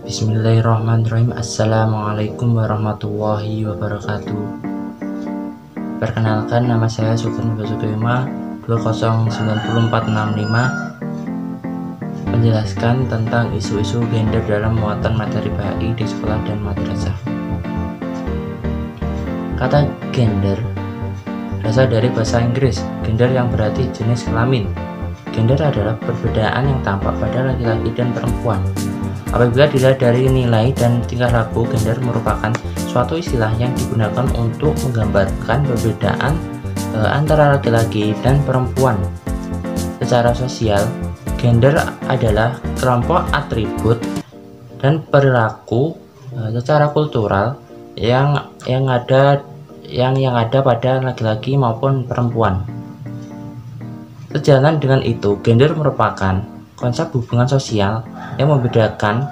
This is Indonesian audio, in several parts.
Bismillahirrahmanirrahim. Assalamualaikum warahmatullahi wabarakatuh. Perkenalkan, nama saya Sugeng Basudema 209045, menjelaskan tentang isu-isu gender dalam muatan materi PAI di sekolah dan madrasah. Kata gender berasal dari bahasa Inggris gender yang berarti jenis kelamin. Gender adalah perbedaan yang tampak pada laki-laki dan perempuan. Apabila dilihat dari nilai dan tingkah laku, gender merupakan suatu istilah yang digunakan untuk menggambarkan perbedaan antara laki-laki dan perempuan. Secara sosial, gender adalah kelompok atribut dan perilaku secara kultural yang ada pada laki-laki maupun perempuan. Sejalan dengan itu, gender merupakan konsep hubungan sosial yang membedakan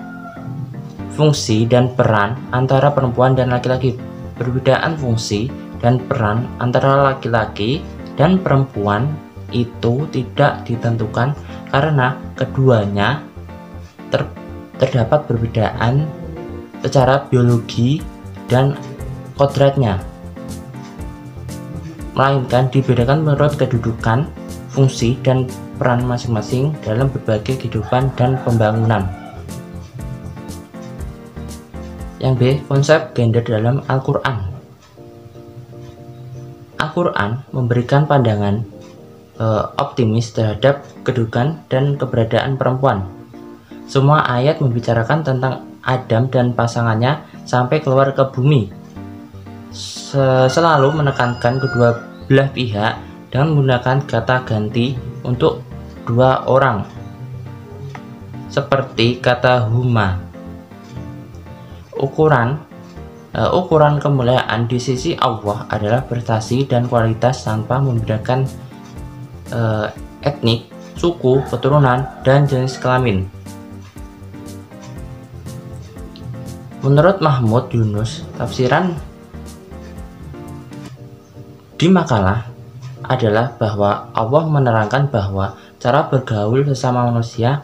fungsi dan peran antara perempuan dan laki-laki. Perbedaan fungsi dan peran antara laki-laki dan perempuan itu tidak ditentukan karena keduanya terdapat perbedaan secara biologi dan kodratnya, melainkan dibedakan menurut kedudukan, fungsi, dan peran masing-masing dalam berbagai kehidupan dan pembangunan. Yang B, konsep gender dalam Al-Quran. Al-Quran memberikan pandangan optimis terhadap kedudukan dan keberadaan perempuan. Semua ayat membicarakan tentang Adam dan pasangannya sampai keluar ke bumi, selalu menekankan kedua belah pihak dengan menggunakan kata ganti untuk dua orang, seperti kata huma. Ukuran kemuliaan di sisi Allah adalah prestasi dan kualitas tanpa membedakan etnik, suku, keturunan, dan jenis kelamin. Menurut Mahmud Yunus, tafsiran di makalah adalah bahwa Allah menerangkan bahwa cara bergaul sesama manusia.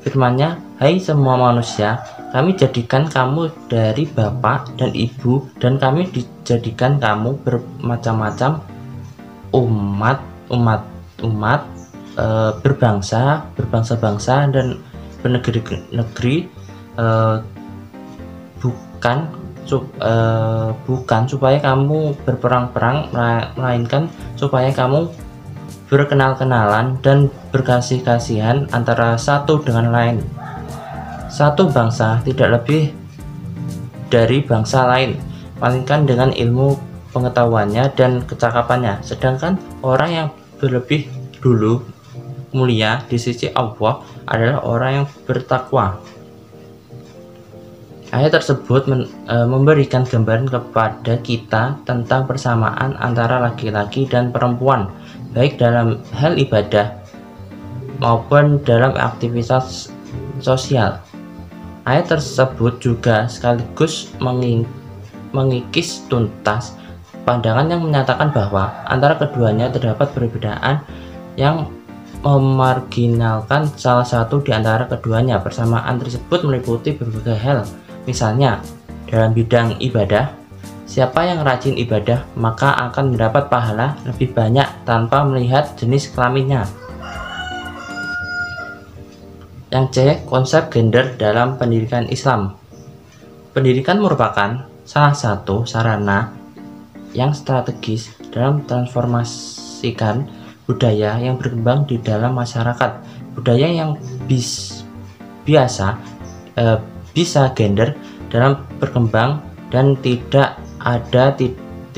Firman-Nya, "Hai semua manusia, kami jadikan kamu dari bapak dan ibu, dan kami dijadikan kamu bermacam-macam umat, berbangsa-bangsa dan bernegeri-negeri, bukan supaya kamu berperang-perang, melainkan supaya kamu berkenal-kenalan dan berkasih-kasihan antara satu dengan lain. Satu bangsa tidak lebih dari bangsa lain, melainkan dengan ilmu pengetahuannya dan kecakapannya. Sedangkan orang yang berlebih dulu mulia di sisi Allah adalah orang yang bertakwa." Ayat tersebut memberikan gambaran kepada kita tentang persamaan antara laki-laki dan perempuan, baik dalam hal ibadah maupun dalam aktivitas sosial. Ayat tersebut juga sekaligus mengikis tuntas pandangan yang menyatakan bahwa antara keduanya terdapat perbedaan yang memarginalkan salah satu di antara keduanya. Persamaan tersebut meliputi berbagai hal. Misalnya, dalam bidang ibadah, siapa yang rajin ibadah maka akan mendapat pahala lebih banyak tanpa melihat jenis kelaminnya. Yang C, konsep gender dalam pendidikan Islam. Pendidikan merupakan salah satu sarana yang strategis dalam transformasikan budaya yang berkembang di dalam masyarakat. Budaya yang bisa gender dalam berkembang dan tidak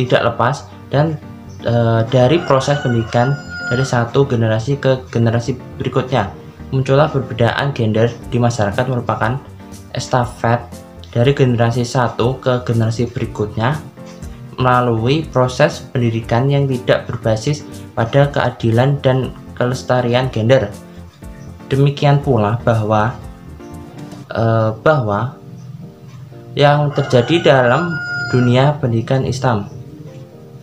lepas dari proses pendidikan dari satu generasi ke generasi berikutnya. Muncullah perbedaan gender di masyarakat merupakan estafet dari generasi satu ke generasi berikutnya melalui proses pendidikan yang tidak berbasis pada keadilan dan kelestarian gender. Demikian pula bahwa yang terjadi dalam dunia pendidikan Islam.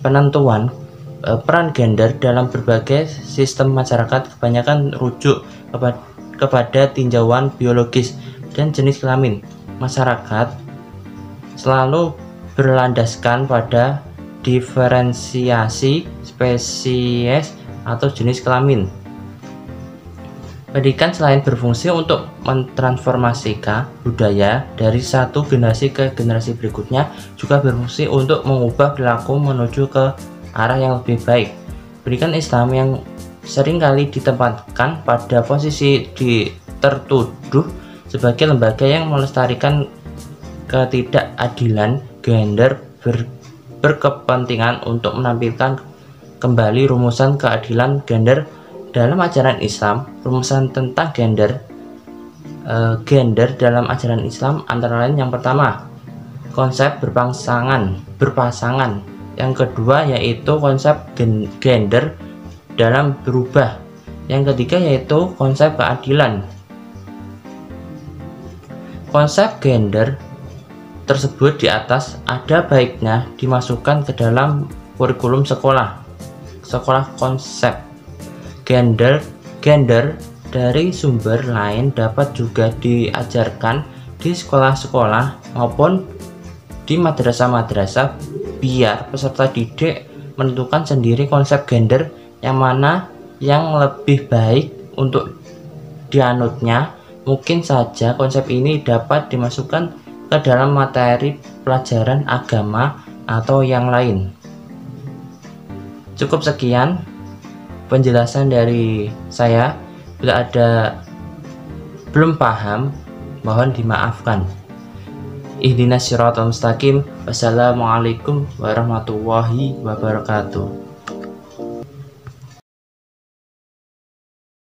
Penentuan peran gender dalam berbagai sistem masyarakat kebanyakan rujuk kepada tinjauan biologis, dan jenis kelamin. Masyarakat selalu berlandaskan pada diferensiasi spesies atau jenis kelamin. Pendidikan selain berfungsi untuk mentransformasikan budaya dari satu generasi ke generasi berikutnya, juga berfungsi untuk mengubah perilaku menuju ke arah yang lebih baik. Pendidikan Islam yang seringkali ditempatkan pada posisi tertuduh sebagai lembaga yang melestarikan ketidakadilan gender berkepentingan untuk menampilkan kembali rumusan keadilan gender. Dalam ajaran Islam, rumusan tentang gender dalam ajaran Islam antara lain: yang pertama, konsep berpasangan. Yang kedua yaitu konsep gender dalam berubah. Yang ketiga yaitu konsep keadilan. Konsep gender tersebut di atas ada baiknya dimasukkan ke dalam kurikulum sekolah. Konsep gender dari sumber lain dapat juga diajarkan di sekolah-sekolah maupun di madrasah-madrasah, biar peserta didik menentukan sendiri konsep gender yang mana yang lebih baik untuk dianutnya. Mungkin saja konsep ini dapat dimasukkan ke dalam materi pelajaran agama atau yang lain. Cukup sekian penjelasan dari saya. Bila ada belum paham, mohon dimaafkan. Ihdinas siratal mustaqim. Wassalamualaikum warahmatullahi wabarakatuh.